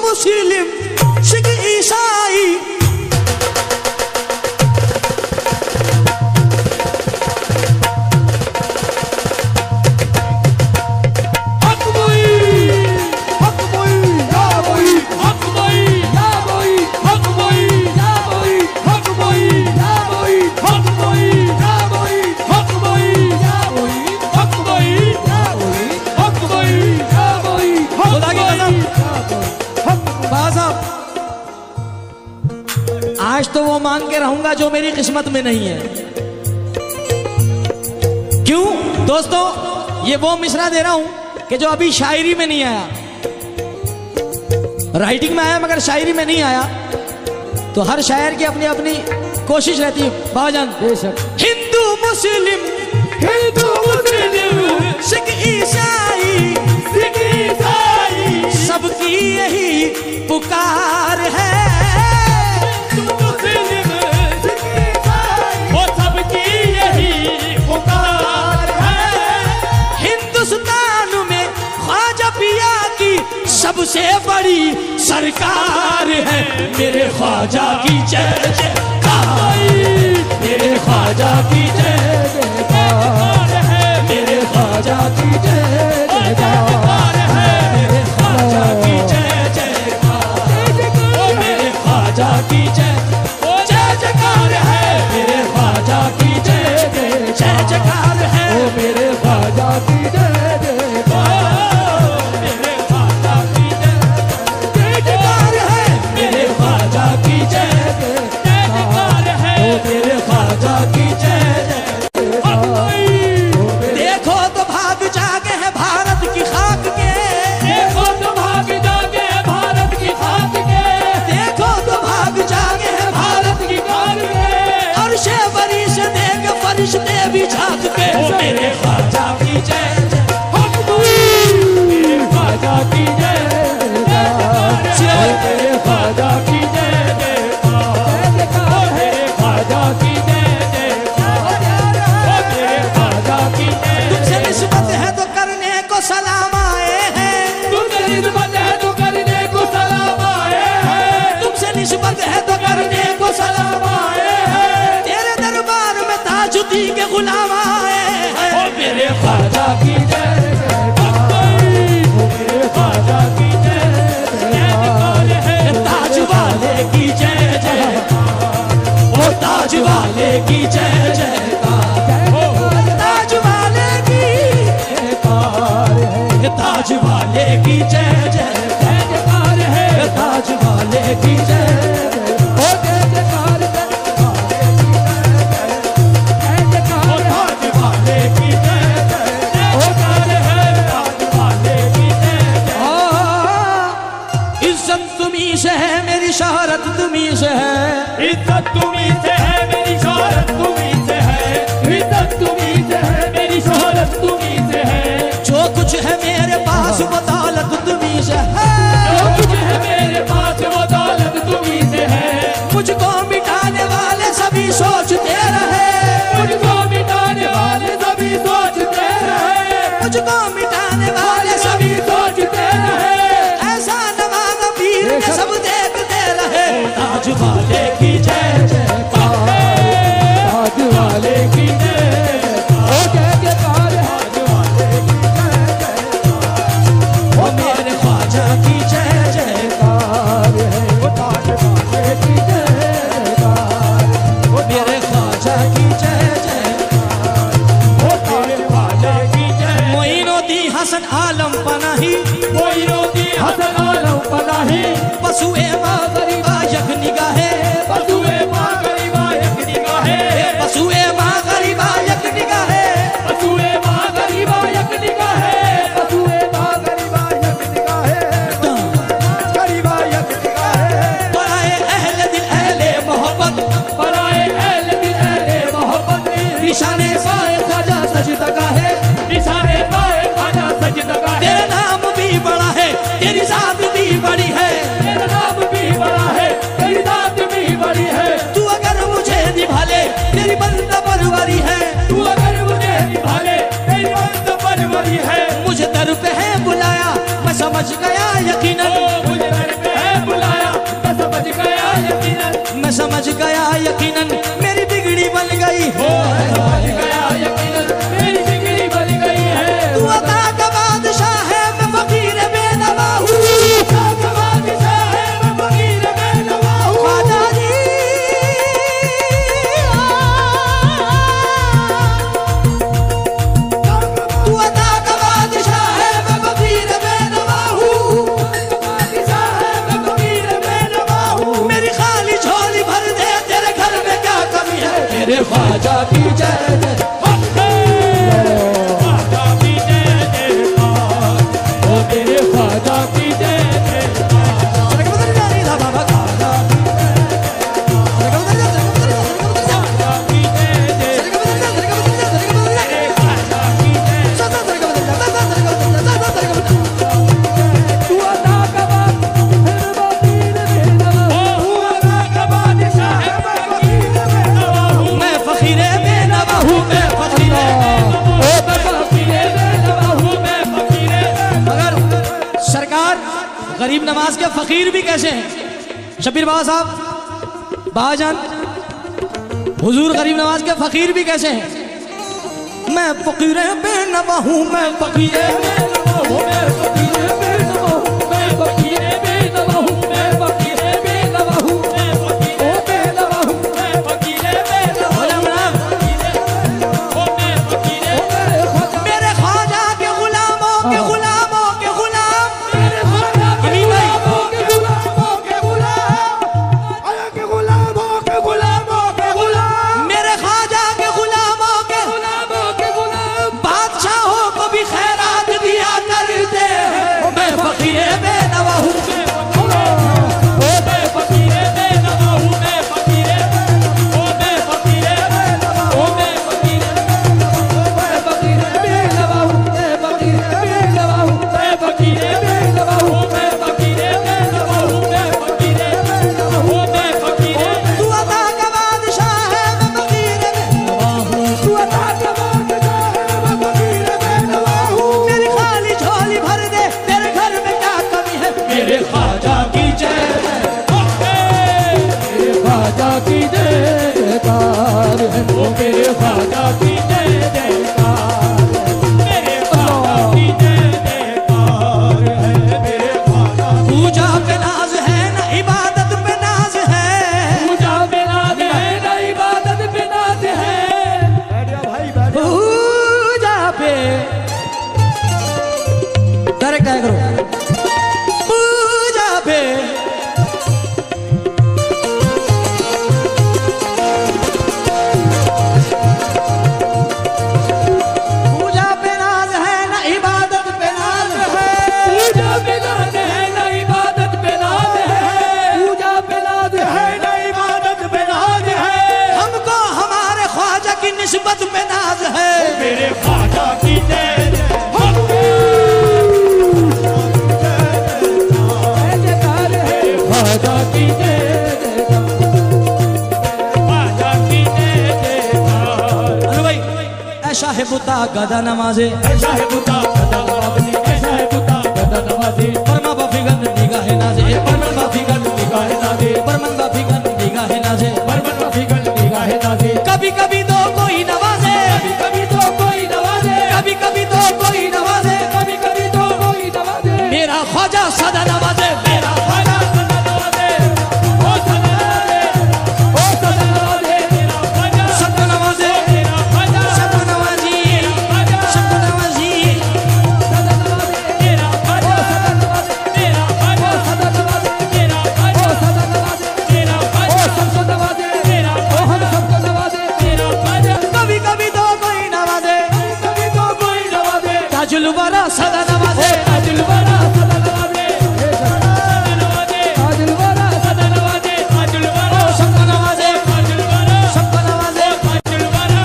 मुस्लिम सिख ईसाई। आज तो वो मांग के रहूंगा जो मेरी किस्मत में नहीं है। क्यों दोस्तों, ये वो मिसरा दे रहा हूं कि जो अभी शायरी में नहीं आया, राइटिंग में आया मगर शायरी में नहीं आया। तो हर शायर की अपनी अपनी कोशिश रहती है बाजान। हिंदू मुस्लिम सिख ईसाई सबकी यही पुकार है। सबसे बड़ी सरकार है मेरे ख्वाजा की जय जयकार, मेरे ख्वाजा की जय जयकार है, मेरे ख्वाजा की जय जयकार है, मेरे ख्वाजा की जय जयकार, ओ मेरे ख्वाजा की जय जयकार है, मेरे ख्वाजा की जय जयकार है, ओ मेरे ख्वाजा की जय जयकार। देखो तो भाग जागे हैं भारत की खाक के, देखो तो भाग जागे हैं भारत की खाक के, देखो तो भाग जागे हैं भारत की खाक के, और शेवरी से देख फरिश्ते भी झांक के। मेरे ख्वाजा की जय मेरे ख्वाजा की जय, मेरे ख्वाजा की जय, मेरे ख्वाजा की जय। तुमसे निस्बत है तो करने को सलाम आए हैं, तुमसे निस्बत है तो करने को सलाम आए हैं, तुमसे निस्बत है तो करने को सलाम आए हैं, तेरे दरबार में ताजुद्दीन के गुलाम आए हैं। ओ मेरे ख्वाजा की जय जयकार, मेरे ख्वाजा की जय जयकार, ताज वाले की जय जयकार, ओ ताज वाले की जय जयकार, ताज वाले की ताज वाले की जय जयकार है, ताज वाले की जय जयकार, ताज वाले की जय जयकार है, ताज वाले की जय। इज्जत तुम्ही से है मेरी शोहरत तुम्ही से है, इज्जत तुम्ही से है मेरी शोहरत तुम्ही से है, इज्जत तुम्ही से है मेरी शोहरत तुम्ही से है, जो कुछ है मेरे पास वो दौलत तुम्ही से है, जो कुछ है मेरे पास वो दौलत तुम्ही से है, मुझको मिटाने वाले सभी सोचते रहे, मुझको मिटाने वाले सभी सोचते रहे, मुझको मिटाने वाले सभी सोचते रहे, ऐसा नवाज़ पीर के सब देखते रहे। ताज वाले की जय जयकार, ताज वाले की जय जयकार, ताज वाले की जय जयकार, ओ मेरे ख्वाजा की जय जयकार है, वो ताज वाले की जय जयकार, वो मेरे ख्वाजा की जय जयकार, वो तेरे ख्वाजा की जय। मोइनुद्दीन हसन आलम पनाही, मोइनुद्दीन हसन आलम पनाही, पशुए माँ गरीबा यक निगाहे, पशुए माँ गरीबा यक निगाहे, पशुए माँ गरीबा यक निगाहे, पशुए माँ गरीबा यक निगाहे, पशुए माँ गरीबा यक निगाहे, गरीबा यक निगाहे। पराए अहले दिल अहले मोहब्बत, पराए अहले दिल अहले मोहब्बत, निशाने पाए ख्वाजा सजदा का है, निशाने पाए ख्वाजा सजदा का है। तेरा नाम भी बड़ा है तेरी जात भी बड़ी है, तेरा नाम भी बड़ा है तेरी जात भी बड़ी है, तू अगर मुझे निभा ले तेरी बंदा परवरी है, तू अगर मुझे निभा ले तेरी बंदा परवरी है। मुझे दर पे है बुलाया मैं समझ गया यकीनन, मुझे दर पे है समझ गया यकीनन मेरी बिगड़ी बन गई है, समझ गया यकीनन मेरी बिगड़ी बन गई है। तू अता का बादशाह है मैं फकीर बेनवा हूँ, अता का बादशाह है मैं फकीर बेनवा हूँ। ख्वाजा जी तू अता का बादशाह है मैं फकीर बेनवा हूँ, बादशाह है मैं फकीर बेनवा हूँ। मेरी खाली झोली भर दे तेरे घर में क्या कमी है, मेरे ख्वाजा की जय जय, ख्वाजा की जय जयकार, ओ तेरे ख्वाजा की जय जयकार। बाबा ख्वाजा की गरीब नवाज के फकीर भी कैसे हैं? शबीर बाबा साहब, बाजान, हुजूर गरीब नवाज के फकीर भी कैसे हैं? मैं फकीर बेनवा हूँ, मैं फकीर बेनवा हूँ, मैं फकीर बेनवा हूँ, मैं फकीर बेनवा हूँ, मैं फकीर बेनवा हूँ, मैं फकीर बेनवा हूँ, मैं फकीर बेनवा हूँ, मेरे ख्वाजा के गुलामों के गुलामों के गुलाम, मेरे ख्वाजा के गुलामों के गुलामों के गुलाम, के गुलामों के गुलामों के गुलाम, मेरे ख्वाजा के गुलामों के गुलामों के गुलाम, बादशाहों को भी खैरात दिया करते हैं। मैं फकीर बेनवा हूँ, मैं फकीर बेनवा हूँ, मैं फकीर बेनवा हूँ, मैं फकीर बेनवा हूँ, मैं फकीर बेनवा हूँ, मैं फकीर बेनवा हूँ, मैं फकीर बेनवा हूँ, मैं फकीर बेनवा हूँ, मैं फकीर बेनवा हूँ, मैं फकीर। तू अता का बादशाह है मैं फकीर बेनवा हूँ, तू अता का बादशाह है मैं फकीर बेनवा हूँ। मेरी खाली झोली भर दे तेरे घर में क्या कमी है, मेरे ख्वाजा की जय जय, मेरे ख्वाजा की जय जयकार है, वो मेरे ख्वाजा की जय जयकार, मेरे ख्वाजा की जय जयकार है, मेरे ख्वाजा। पूजा पे नाज है ना इबादत पे नाज है, पूजा पे नाज है ना इबादत पे नाज है, पूजा पे डायरेक्ट आया करो, पूजा पे पूजा पे नाज है ना इबादत पे नाज है, पूजा पे नाज है ना इबादत पे नाज है, पूजा पे नाज है ना इबादत पे नाज है। हमको हमारे ख्वाजा की निस्बत पे नाज है, मेरे ख्वाजा की जय जय, ख्वाजा की जय ख्वाजा की जय जयकार। अरे भाई ऐसा है बुता गदा नमाजे, ऐसा है बुता गदा नमाजे, ऐसा है बुता गदा नमाजे, परमा बाफिगन निगाह नाजे, परमन बाफिगन निगाह नाजे, परमन बाफिगन निगाह नाजे, परमन बाफिगन निगाह नाजे। कभी कभी तो कोई नवाजे, कभी कभी तो कोई नवाजे, कभी कभी तो कोई नवाजे, कभी कभी तो कोई नवाजे। मेरा ख्वाजा सदा नवाजे, मेरा ख्वाजा सदा नवाजे, ओ सदा नवाजे, ओ सदा नवाजे, मेरा ख्वाजा सदा नवाजे, मेरा ख्वाजा सदा नवाजी, सदा नवाजी, सदा नवाजे, मेरा ख्वाजा सदा नवाजे, मेरा ख्वाजा सदा नवाजे, मेरा ख्वाजा सदा नवाजे, मेरा ख्वाजा सबको नवाजे, मेरा हम सबको नवाजे, मेरा ख्वाजा। कभी कभी तो कोई नवाजे, कभी तो कोई नवाजे, ताजुल वरा सदा नवाजे, ताजुल वरा सदा नवाजे, सदा नवाजे, ताजुल वरा सदा नवाजे, ताजुल वरा सबको नवाजे, ताजुल वरा सबको नवाजे, ताजुल वरा,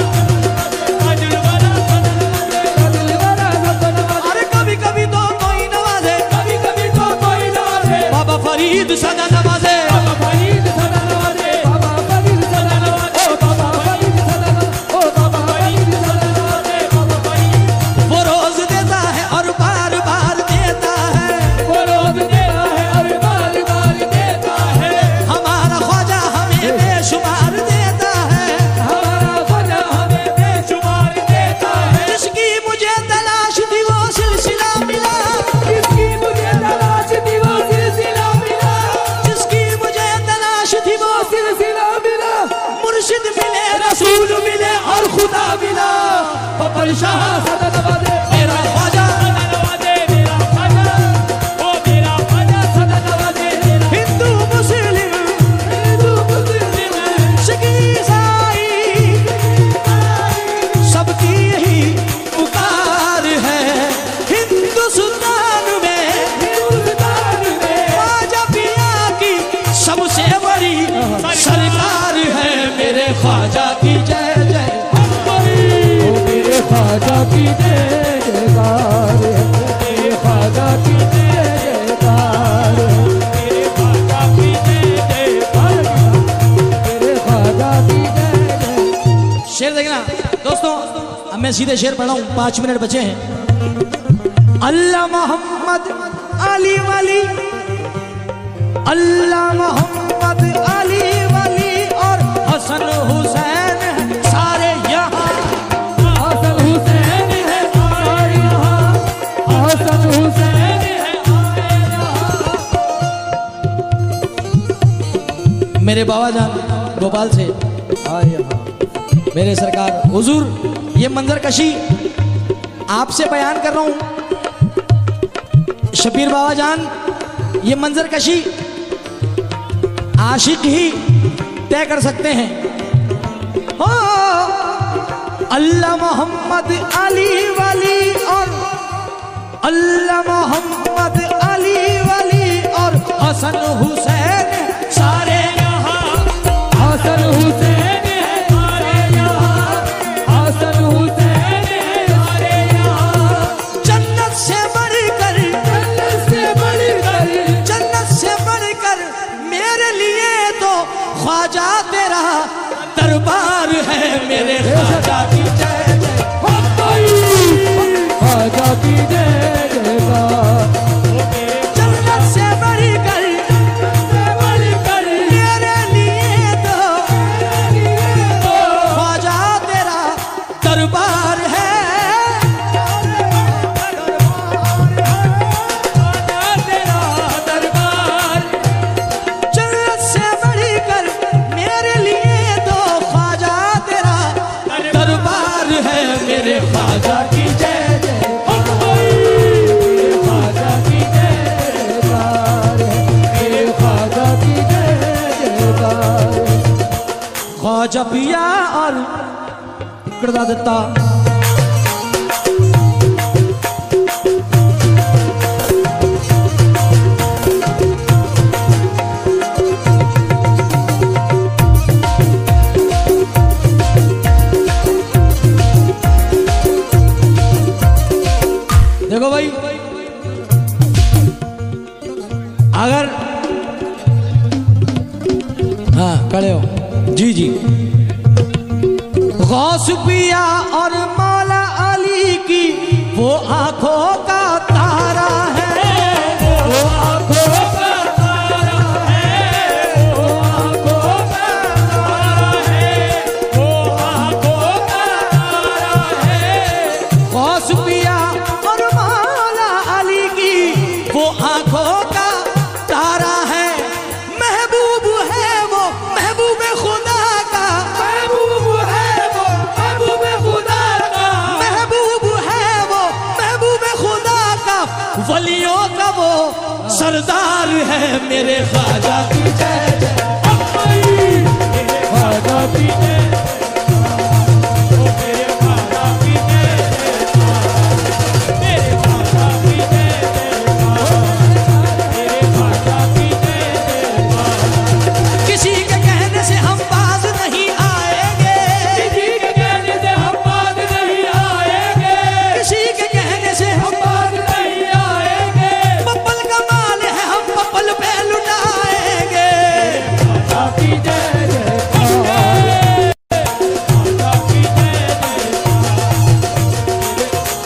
ताजुल वरा सदा नवाजे, ताजुल वरा सबको नवाजे। अरे कभी कभी तो कोई नवाजे, कभी कभी तो कोई नवाजे, बाबा फरीद सदा नवाजे, बाबा फरीद सदा नवाजे, बाबा फरीद सदा नवाजे, ओ बाबा फरीद सदा नवाजे, ओ बाबा फरीद सदा नवाजे, बाबा फरीद। वो रोज देता है और बार बार देता है, वो रोज देता है और बार बार देता है। हमारा ख्वाजा हमें मैं सीधे शेर पढ़ा हूं, 5 मिनट बचे हैं। अल्लाह मोहम्मद अली वली, अल्लाह मोहम्मद अली वली और हसन हुसैन सारे यहाँ, हसन हुसैन है सारे यहाँ, हसन हुसैन है यहाँ। मेरे बाबा जान गोपाल से मेरे सरकार हुजूर, ये मंजर कशी आपसे बयान कर रहा हूं। शबीर बाबा जान, ये मंजर कशी आशिक ही तय कर सकते हैं। हो अल्लाह मोहम्मद अली वली और अल्लाह मोहम्मद अली वली और हसन हुसैन सारे यहाँ, हसन हुसैन ख्वाजा तेरा दरबार है मेरे ख्वाजा की जय जय, ख्वाजा की जय जयकार। जन्नत से बढ़कर मेरे लिए तो ख्वाजा तेरा दरबार है, मेरे ख्वाजा की जय जय, ख्वाजा की जयकार, मेरे ख्वाजा की जय जयकार। ख्वाजा पिया और करदा देता देखो भाई, अगर हाँ खड़े हो जी जी। गौस पिया और मौला अली की वो आंखों का तारा है, वो आंखों का तारा है, वो आंखों का तारा है, वो आंखों का तारा है। गौस पिया वो आंखों का तारा है, महबूब है वो महबूब खुदा का, महबूब है वो महबूब खुदा का, महबूब है वो महबूब खुदा का, वलियों का वो सरदार है मेरे ख्वाजा की जय जय, मेरे ख्वाजा की जय,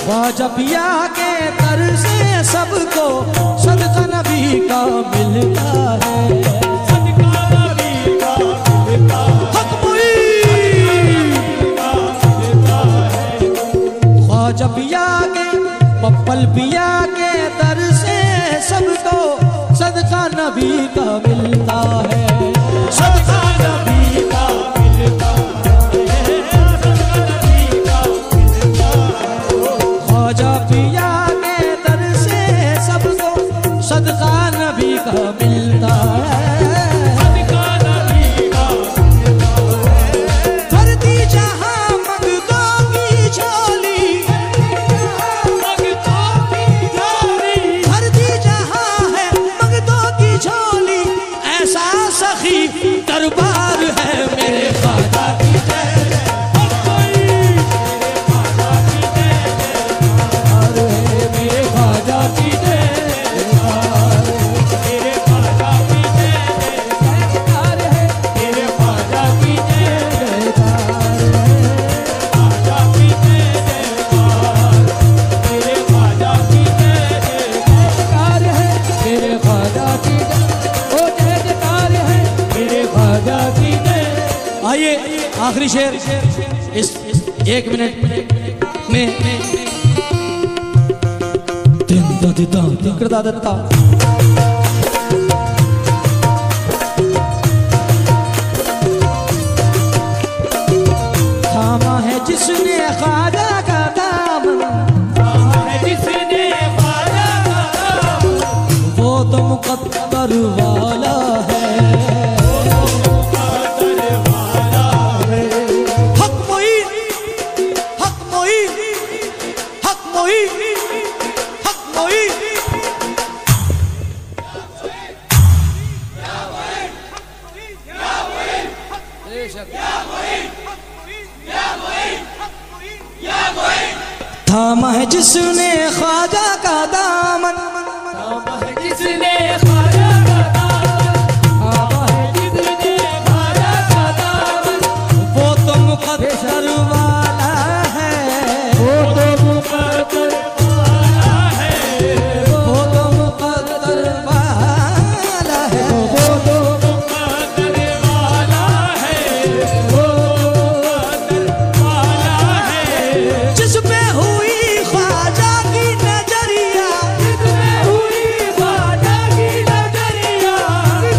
ख्वाजा पिया के दर से सबको सदका नबी का मिलता है, सदका नबी का मिलता है। ख्वाजा पिया के पप्पल पिया के दर से सबको सदका नबी का मिलता है, सदका नबी का मिलता है, सदका नबी का मिलता है। ख्वाजा पिया के दर से सबको सदका नबी का मिलता है, सदका नबी का मिलता है। भरती जहां मंगतों की झोली, मंगतों की झोली, भरती जहां है मंगतों की झोली, ऐसा सखी दरबार है मेरे ख्वाजा की जय जय, मेरे ख्वाजा की जय मेरे ख्वाजा की जयकार है, मेरे ख्वाजा की जय जयकार है, ख्वाजा की जय आइए आखिरी शेर इस 1 मिनट में थामा है जिसने ख्वाजा का दामन, थामा है जिसने ख्वाजा का दामन, वो तो मुकद्दर वाला है, थामा है जिसने ख्वाजा का दामन, थामा है जिसने ख्वाजा का दामन, थामा है जिसने ख्वाजा का दामन, वो तो मुकद्दर वाला है, वो तो मुकद्दर वाला है, वो तो मुकद्दर वाला है, वो तो मुकद्दर वाला है, वो मुकद्दर वाला है। जिस पे हुई ख्वाजा की नजरिया, जिस पे हुई ख्वाजा की नजरिया,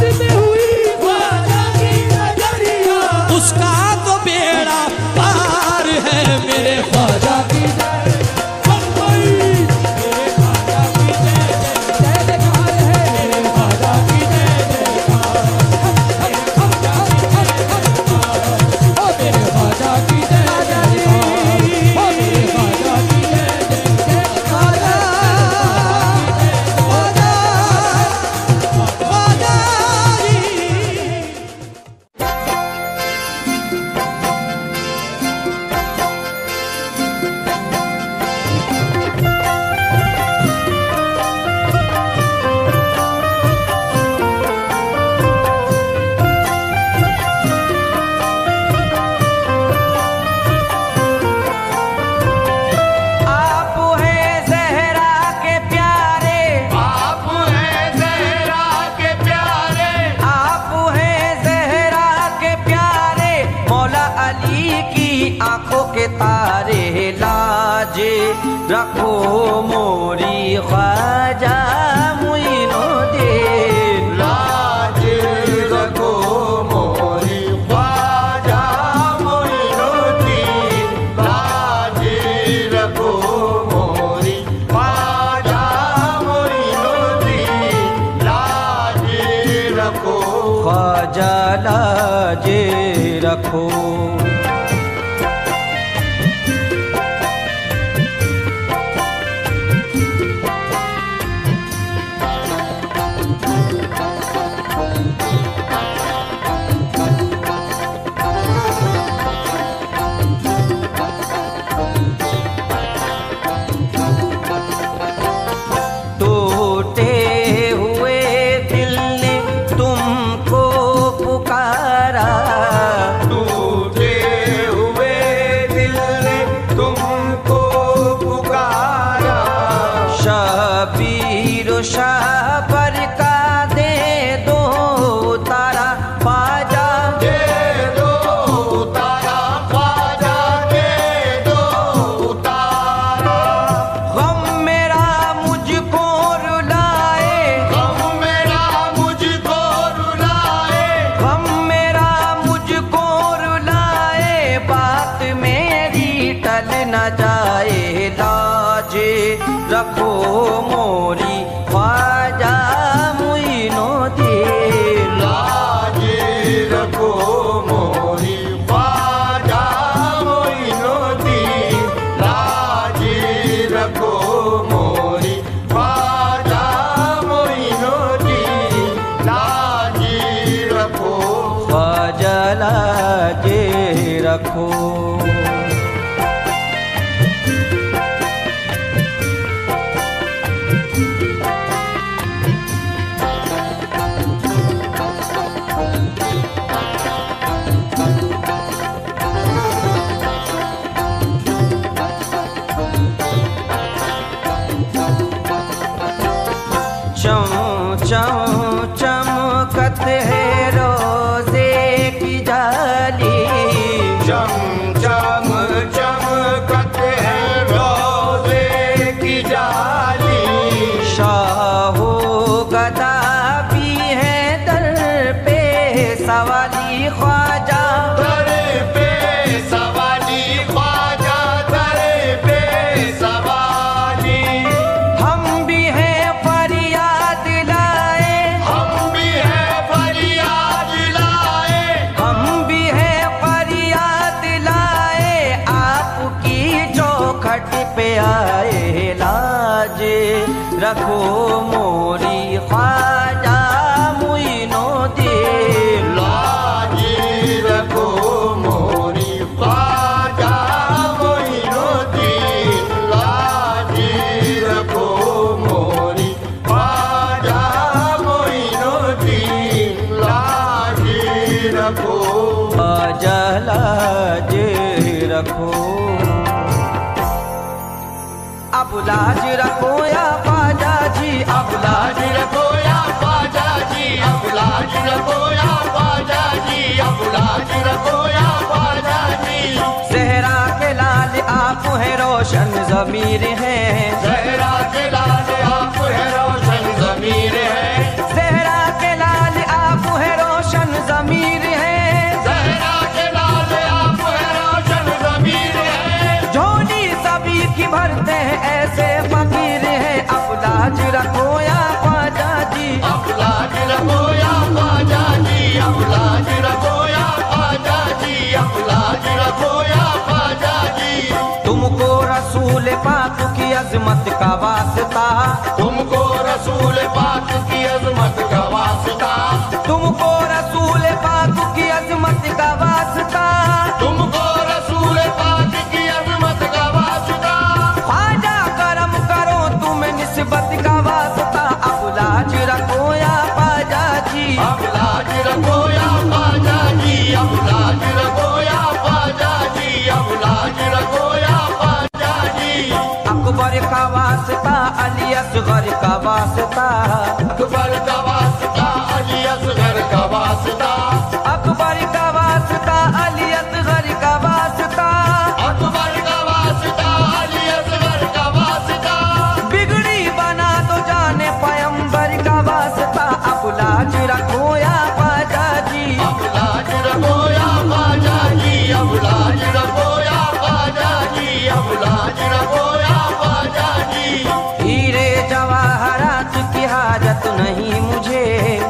जिस पे हुई ख्वाजा की नजरिया, उसका तो बेड़ा पार है मेरे ख्वाजा की रखो मोरी ख्वाजा मुइनुद्दीन, लाज रखो मोरी ख्वाजा मुइनुद्दीन, लाज रखो मोरी ख्वाजा मुइनुद्दीन, लाज रखो ख्वाजा लाज रखो। टूटे ख्वाजा, दरे पे सवाली ख्वाजा, दरे पे सवाली। हम भी हैं फरियाद लाए, हम भी हैं फरियाद लाए, हम भी हैं फरियाद लाए, आपकी चौखट पे आए, लाज रखो मोरी ख्वाजा मुइनुद्दीन, लाज रखो मोरी ख्वाजा मुइनुद्दीन, लाज रखो मोरी ख्वाजा मुइनुद्दीन, लाज रखो। ख्वाजा लाज रखो, अब लाज रखो या ख्वाजा जी, अब लाज रखो या ख्वाजा जी, अब लाज रखो या ख्वाजा जी, अब लाज रखो या ख्वाजा जी। ज़हरा के लाल आप हैं रोशन ज़मीर हैं, ज़हरा के लाल आप है रोशन ज़मीर है, ज़हरा के लाल आप हैं रोशन ज़मीर हैं, ज़हरा के लाल आप है रोशन ज़मीर है। झोली सभी की भरते हैं ऐसे फकीर हैं, अब लाज रखो या ख्वाजा जी, अब लाज रखो या ख्वाजा जी, अब लाज रखो या ख्वाजा जी, अब लाज रखो या ख्वाजा जी। तुमको रसूल पाक की अजमत का वास्ता, तुमको रसूल पाक की अजमत का वास्ता, तुमको रसूल पाक की अजमत का वास्ता, तुमको रसूल पाक की अजमत का वास्ता। ख्वाजा करम करो तुम्हें निस्बत का वास्ता, अब लाज रखो या ख्वाजा जी, अब लाज रखो या ख्वाजा जी, अब लाज रखो या ख्वाजा जी, अब लाज रखो या ख्वाजा जी। अकबर का वास्ता अली असगर का वास्ता, अकबर का वास्ता अली असगर का वास्ता, अकबर का वास्ता अली असगर का वास्ता, अकबर का वास्ता अली असगर का वास्ता। बिगड़ी बना तो जाने पैगंबर का वास्ता, अब लाज रखो या ख्वाजा जी, अब लाज रखो या ख्वाजा जी, अब लाज रखो या ख्वाजा जी, अब लाज रखो या ख्वाजा जी। हीरे जवाहरात की हाजत नहीं मुझे,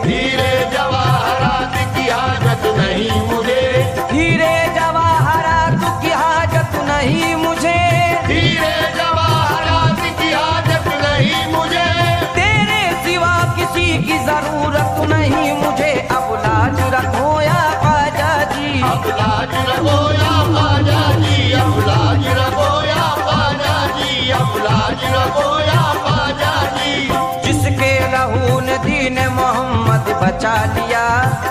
हीरे जवाहरात की हाजत नहीं मुझे, हीरे जवाहरात की हाजत नहीं मुझे, हीरे जवाहरात की हाजत नहीं मुझे। तेरे सिवा किसी की जरूरत नहीं मुझे, अब लाज रखो या ख्वाजा जी, अब लाज रखो या ख्वाजा जी, अब लाज रखो या ख्वाजा जी, अब लाज रखो या ख्वाजा जी। जिसके लहू ने दीन मोहम्मद बचा लिया,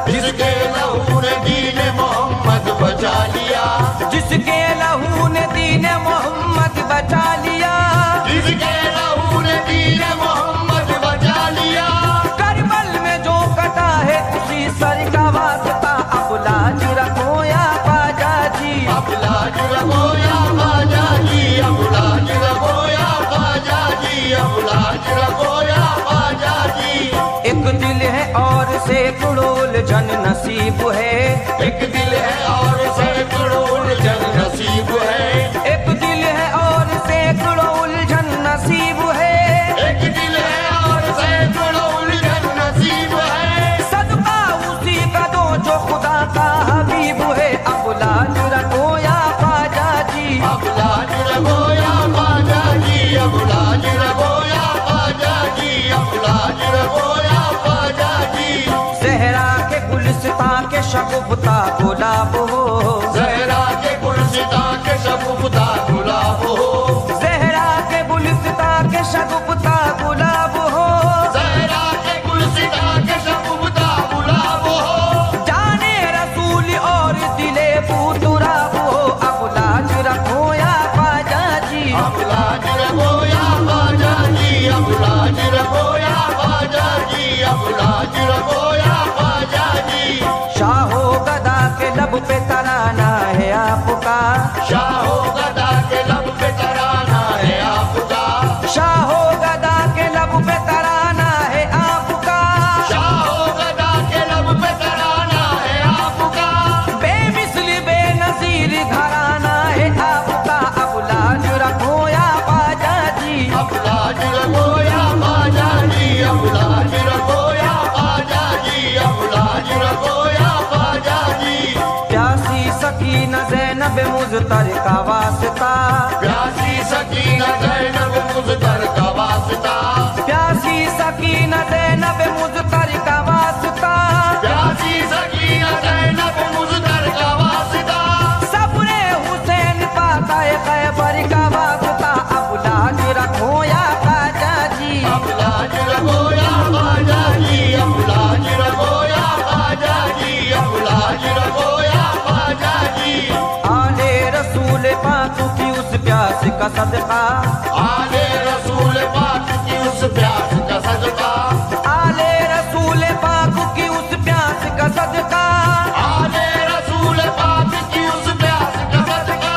जिसके लहू ने दीन मोहम्मद बचा लिया, जिसके लहू ने दीन मोहम्मद बचा लिया, जिसके लहू ने दीन मोहम्मद बचा लिया। करबल में जो कटा है उसी सर का वास्ता, अब लाज रखो या ख्वाजा जी, अब लाज रखो या ख्वाजा जी, अब लाज रखो या ख्वाजा जी, अब लाज रखो या ख्वाजा जी। एक दिल है और सैकड़ों उलझन नसीब है, एक दिल है और सैकड़ों उलझन नसीब है, एक दिल है और सैकड़ों उलझन नसीब है, एक दिल है और सैकड़ों उलझन नसीब है। सदका उसी का दो जो खुदा का हबीब है, अब लाज रखो या ख्वाजा जी, अब लाज रखो या ख्वाजा जी, अब लाज रखो या ख्वाजा जी, अब लाज रखो या ख्वाजा जी। ज़हरा के गुलसिता के शगुफ्ता गुलाब हो, ज़हरा के गुलसिता के शगुफ्ता गुलाब हो, ज़हरा के गुलसिता के शगुफ्ता गुलाब हो, ज़हरा के गुलसिता के शगुफ्ता गुलाब हो। जाने रसूल और दिले बूतुराब हो, अब लाज रखो या ख्वाजा जी, अब लाज रखो या ख्वाजा जी, अब लाज रखो या ख्वाजा जी, अब लाज रखो या ख्वाजा जी। शाहो गदा के लब पे तराना है आपका, शाहो गदा के लब पे तराना है आपका, शाहो गदा के लब पे तराना है आपका, शाहो गदा के लब पे तराना है आपका। का वास्ता, प्यासी सकीना ज़ैनब मुज़्तर का वास्ता, प्यासी सकीना ज़ैनब मुज़्तर का वास्ता, प्यासी सकीना ज़ैनब मुज़्तर का वास्ता, सब्रे हुसैन पाता है खैबर का वास्ता। अब लाज रखो या ख्वाजा जी, अब लाज रखो या ख्वाजा जी, अब लाज रखो या ख्वाजा जी, अब लाज रखो या ख्वाजा जी। आले रसूल पाक की उस प्यास का सदका, आले रसूल पाक की उस प्यास का सदका, आले रसूल पाक की उस प्यास का सदका, आले रसूल पाक की उस प्यास का सदका,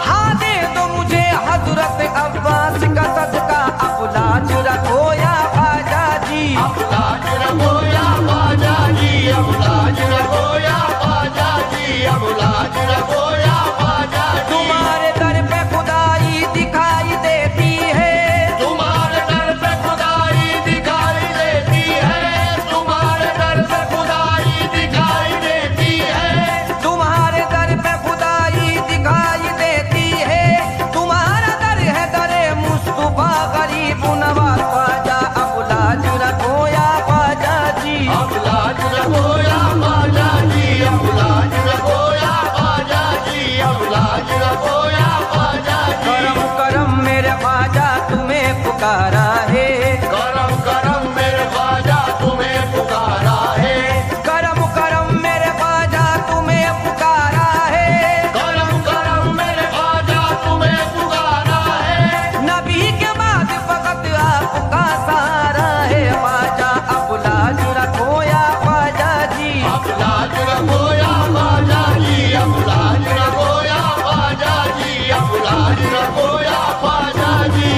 हाँ दे दो मुझे हजरत अब्बास का सदका। अब लाज रखो या ख्वाजा जी, अब लाज रखो या ख्वाजा जी, अब लाज रखो या ख्वाजा जी, अब लाज रखो या ख्वाजा जी। तुम्हारे दर पे खुदाई दिखाई देती है, तुम्हारे दर पे खुदाई दिखाई देती है, तुम्हारे दर पे खुदाई दिखाई देती है, तुम्हारे दर पे खुदाई दिखाई देती है, तुम्हारा दर है दरे मुस्तफा गरीब नवाज ख्वाजा। अब लाज रखो या ख्वाजा जी, अब लाज रखो या ख्वाजा जी, अब लाज रखो या ख्वाजा जी, अब लाज रखो या ख्वाजा जी। करम करम मेरे ख्वाजा तुम्हें पुकारा है, करम करम मेरे ख्वाजा तुम्हें पुकारा है, करम करम मेरे ख्वाजा तुम्हें पुकारा है, करम करम मेरे ख्वाजा तुम्हें पुकारा है। नबी के बाद फकत आपका सहारा है ख्वाजा। अब लाज रखो या ख्वाजा जी, अब लाज रखो या ख्वाजा जी, अब लाज रखो या ख्वाजा जी, अब लाज रखो या ख्वाजा जी।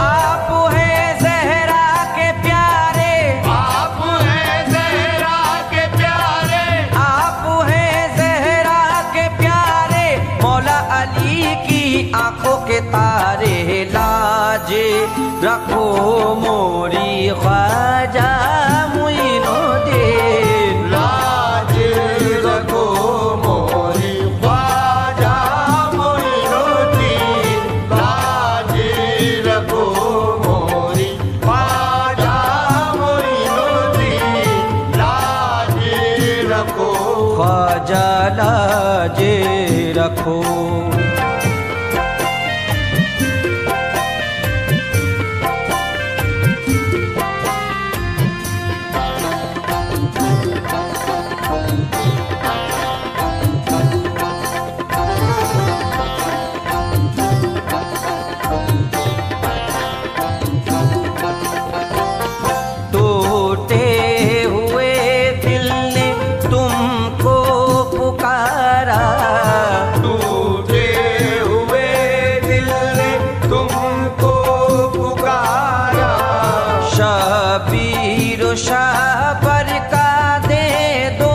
आप हैं ज़हरा के प्यारे, आप हैं ज़हरा के प्यारे, आप हैं ज़हरा के प्यारे, मौला अली की आंखों के तारे। लाज रखो मोरी ख्वाजा मुइनुद्दीन, लाज रखो मोरी ख्वाजा मोइनुद्दीन, लाज रखो मोरी ख्वाजा मोइनुद्दीन, लाज रखो। ख्वाजा लाज रखो। टूटे हुए दिल ने तुमको पुकारा, टूटे हुए दिल ने तुमको पुकारा, शबीर शाबर का दे दो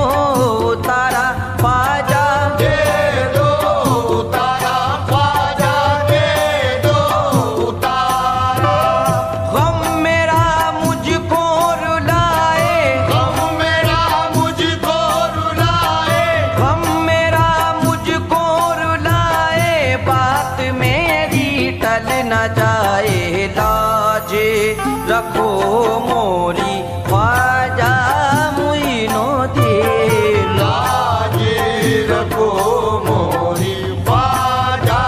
तारा ख्वाजा, दे दो उतारा ख्वाजा, दे दो उतारा। गम मेरा मुझको रुलाए, गम मेरा मुझको रुलाए, गम मेरा मुझको रुलाए, बात मेरी टल न जाए। लाज रखो मोरी ख्वाजा मुइनुद्दीन, लाज रखो मोरी ख्वाजा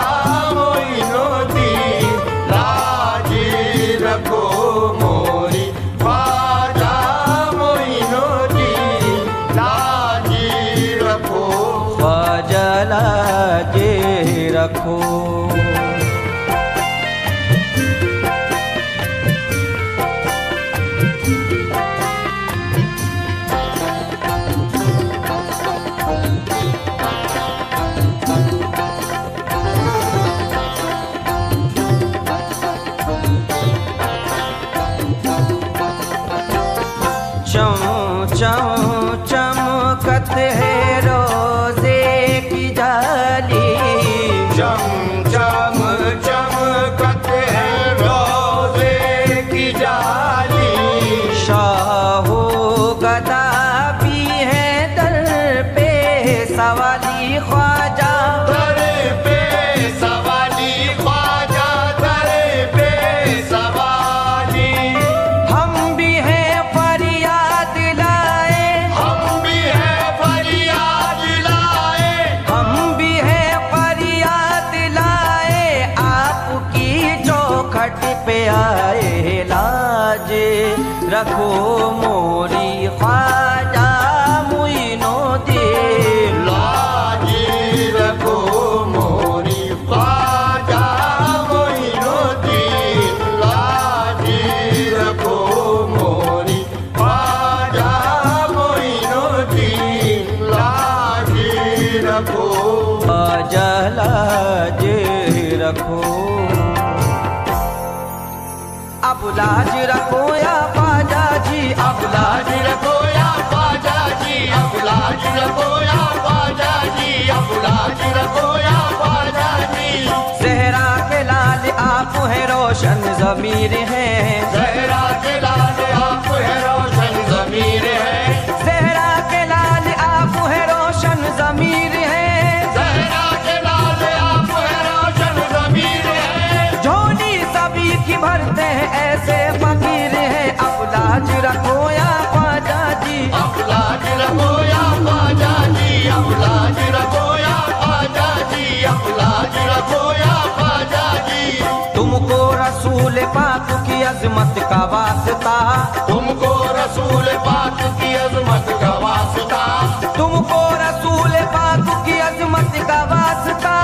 मोइनुद्दीन, लाज रखो मोरी ख्वाजा मोइनुद्दीन, लाज रखो। ख्वाजा लाज रखो। चौं चौं पट पे आए लाज रखो मोरी ख्वाजा मोइनुद्दीन। लाज रखो मोरी ख्वाजा मोइनुद्दीन। लाज रखो मोरी ख्वाजा मोइनुद्दीन। लाज रखो ख्वाजा लाज रखो। अब लाज रखो या ख्वाजा जी, अब लाज रखो या ख्वाजा जी, अब लाज रखो या ख्वाजा जी, अब लाज रखो या ख्वाजा जी। ज़हरा के लाल आप है रोशन ज़मीर है, ज़हरा के लाल आप है रोशन ज़मीर है। ज़हरा के लाल आप है रोशन ज़मीर है, ज़हरा के लाल आप है रोशन ज़मीर है। झोली सभी की भरते हैं ऐसे फकीर है। अब लाज रखो या ख्वाजा जी, अब लाज रखो या ख्वाजा जी, अब लाज रखो या ख्वाजा जी, अब लाज रखो या ख्वाजा जी। तुमको रसूल पाक की अजमत का वास्ता, तुमको रसूल पाक की अजमत का वास्ता, तुमको रसूल पाक की अजमत का वास्ता,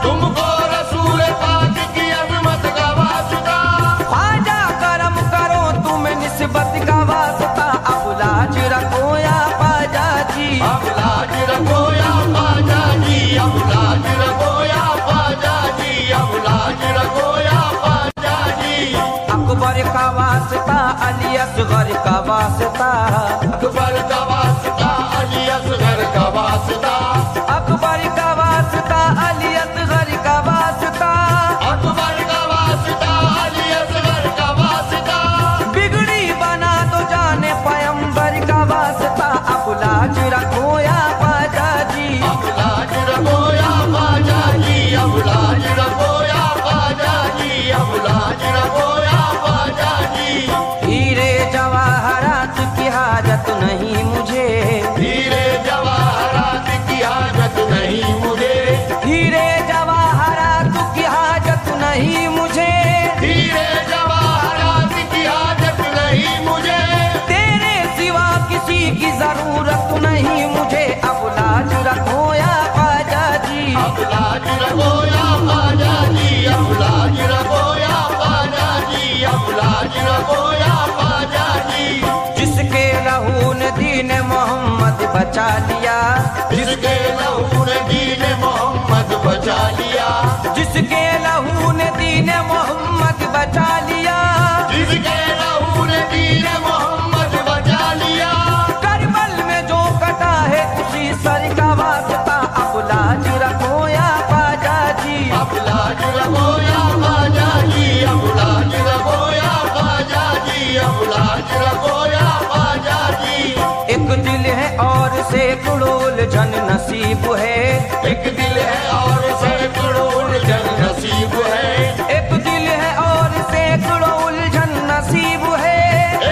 तुमको रसूल पाक की अजमत का वास्ता। ख्वाजा करम करो तुम्हें निस्बत का वास्ता। अब लाज रखो या ख्वाजा जी, अब लाज रखो या ख्वाजा जी, अब लाज रखो या ख्वाजा जी, अब लाज रखो या ख्वाजा जी। अकबर का वास्ता अली असगर का वास्ता, अकबर का वास्ता अली असगर का वास्ता, अकबर का वास्ता अली असगर का वास्ता, अकबर का वास्ता अली असगर का वास्ता। बिगड़ी बना दो जाने पैगंबर का वास्ता। अब लाज रखो या ख्वाजा जी, अब लाज रखो या ख्वाजा जी, अब लाज रखो या ख्वाजा जी, अब लाज रखो या ख्वाजा जी। हीरे जवाहरात की हाजत नहीं मुझे, हीरे जवाहरात की हाजत नहीं मुझे, हीरे जवाहरात की हाजत नहीं मुझे, हीरे जवाहरात की हाजत नहीं मुझे। तेरे सिवा किसी की जरूरत नहीं मुझे। अब लाज रखो या ख्वाजा जी, अब लाज रखो या ख्वाजा जी, अब लाज रखो या ख्वाजा जी, अब लाज रखो या ख्वाजा जी। जिसके लहू ने दीन मोहम्मद बचा लिया, जिसके लहू ने दीन मोहम्मद बचा लिया, जिसके लहू ने दीन मोहम्मद बचा लिया, जिसके लहू ने दीन मोहम्मद बचा लिया। करबल में जो कटा है उसी सर का वास्ता। अब लाज रखो या ख्वाजा जी, अब लाज रखो या ख्वाजा जी, अब लाज रखो या ख्वाजा जी, अब लाज रखो या ख्वाजा जी। एक दिल है और सैकड़ों उलझन नसीब है, एक दिल है और सैकड़ों उलझन नसीब है, एक दिल है और सैकड़ों उलझन नसीब है,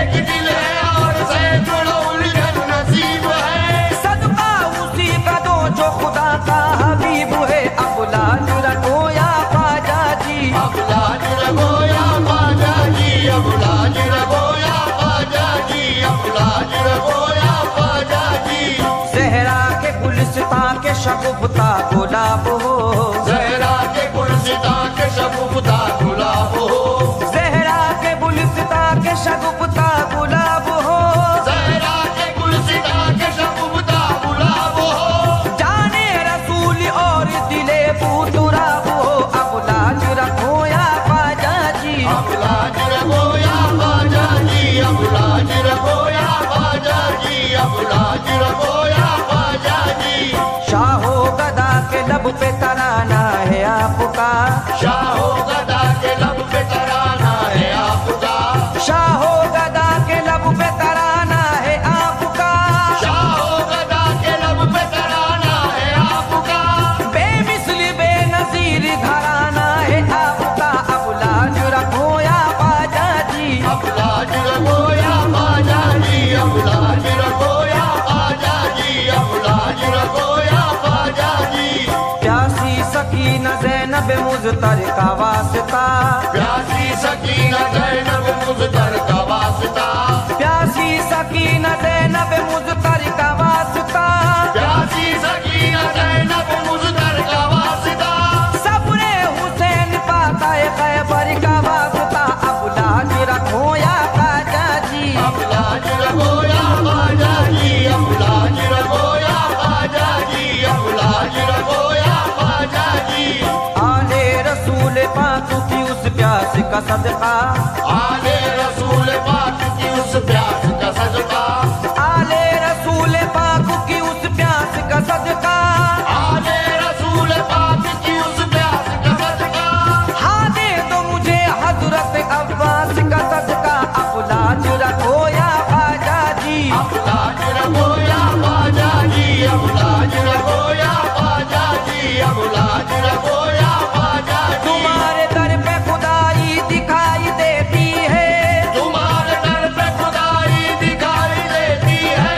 एक दिल है और सैकड़ों उलझन नसीब है। सदका उसी का दो जो खुदा का हबीब है। अब लाज रखो या ख्वाजा जी, अब लाज रखो या ख्वाजा जी, अब लाज रखो या ख्वाजा जी, अब लाज रखो या ख्वाजा जी। ज़हरा के गुलिस्ता के शगुफ्ता गुलाब हो, ज़हरा के गुलसिता के शगुफ्ता गुलाब हो, ज़हरा के गुलिस्ता के शगुफ्ता गुलाब हो, ज़हरा के गुलसिता के शगुफ्ता गुलाब हो। जाने रसूल और दिले बूतुराब हो। अब लाज रखो या ख्वाजा जी, अब लाज रखो या ख्वाजा जी, अब लाज रखो या ख्वाजा जी, अब लाज रखो या ख्वाजा जी। शाहो गदा के लब पे तराना है आपका, शाहो गदा के लब पे तराना है आपका, शाहो गदा के लब पे तराना है आपका, शाहो गदा के लब पे तराना है आपका। बेमिस्ल बेनज़ीर घराना है आपका। अब लाज रखो या ख्वाजा जी, अब लाज रखो या ख्वाजा जी, अब लाज रखो या ख्वाजा जी, अब लाज रखो या ख्वाजा जी। प्यासी सकीना ज़ैनब मुज़्तर का का सदका, आले रसूल पाक की उस प्यास का सदका, आले रसूल पाक की उस प्यास का सदका, आले रसूल पाक की उस प्यास का सदका, हाँ दे दो मुझे हजरत अब्बास का सदका। अब लाज रखो या ख्वाजा जी, अब लाज रखो या ख्वाजा जी, अब लाज रखो या ख्वाजा जी, अब लाज रखो या ख्वाजा जी। तुम्हारे दर पे खुदाई दिखाई देती है, तुम्हारे दर पे खुदाई दिखाई देती है,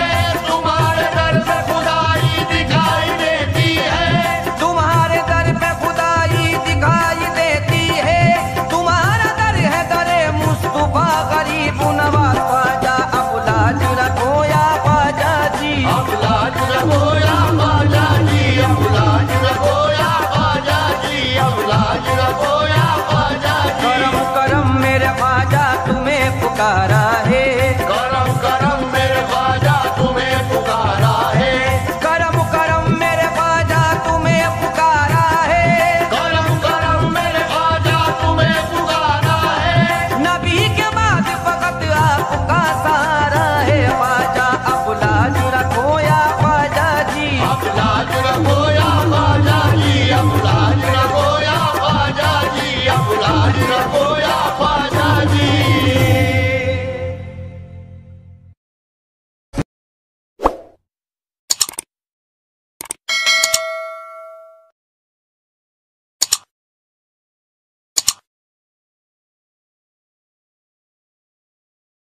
तुम्हारे दर पे खुदाई दिखाई देती है, तुम्हारे दर पे खुदाई दिखाई देती है। तुम्हारा दर है दरे मुस्तफा गरीब नवाज ख्वाजा। अब लाज रखो या ख्वाजा जी, अब लाज रखो या ख्वाजा जी, अब लाज रखो या ख्वाजा जी, अब लाज रखो या ख्वाजा जी। करम करम मेरे ख्वाजा तुम्हें पुकारा है, करम करम मेरे ख्वाजा तुम्हें पुकारा है, करम करम मेरे ख्वाजा तुम्हें पुकारा है। करम करम मेरे ख्वाजा तुम्हें पुकारा है। नबी के बाद फकत आपका सहारा है ख्वाजा। अब लाज रखो या ख्वाजा जी, अब लाज रखो या ख्वाजा जी, अब लाज